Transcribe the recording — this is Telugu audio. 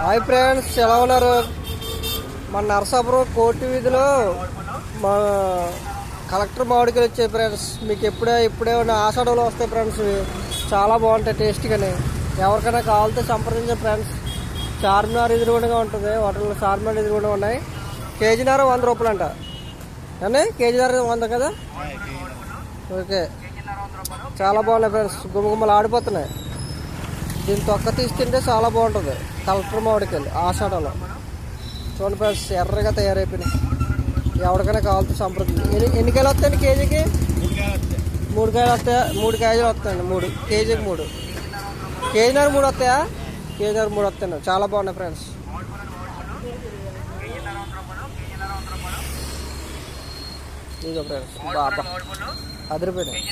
హాయ్ ఫ్రెండ్స్, ఎలా ఉన్నారు? మన నరసాపురం కోర్టు వీధిలో మా కలెక్టర్ మామిడికాయలు వచ్చాయి ఫ్రెండ్స్. మీకు ఇప్పుడే ఆషాఢంలో వస్తాయి ఫ్రెండ్స్. చాలా బాగుంటాయి టేస్ట్గానే. ఎవరికైనా కావాలితే సంప్రదించే ఫ్రెండ్స్. చార్మినార్ ఎదురుగుండగా ఉంటుంది, హోటల్లో చార్మినార్ ఎదురుగుండా ఉన్నాయి. కేజీన్నర 100 రూపాయలు అంట అండి. కేజీన్నర 100 కదా? ఓకే, చాలా బాగున్నాయి ఫ్రెండ్స్. గుమ్మగుమ్మలు ఆడిపోతున్నాయి. దీని తొక్క తీస్తుంటే చాలా బాగుంటుంది. కలెక్టర్ మామిడికాయలు ఆషాఢంలో చూడండి ఫ్రెండ్స్, ఎర్రగా తయారైపోయినాయి. ఎవరికైనా కావాలితే సంప్రదించి. ఎన్ని కాయలు వస్తాయండి కేజీకి? 3 కాయలు వస్తాయా? 3 కేజీలు వస్తాయండి. 3 కేజీకి 3. కేజీన్నర 3 వస్తాయా? కేజీన్నర 3 వస్తాయండి. చాలా బాగున్నాయి ఫ్రెండ్స్. ఇదిగో ఫ్రెండ్స్, బాబా అదిరిపోయినాయి.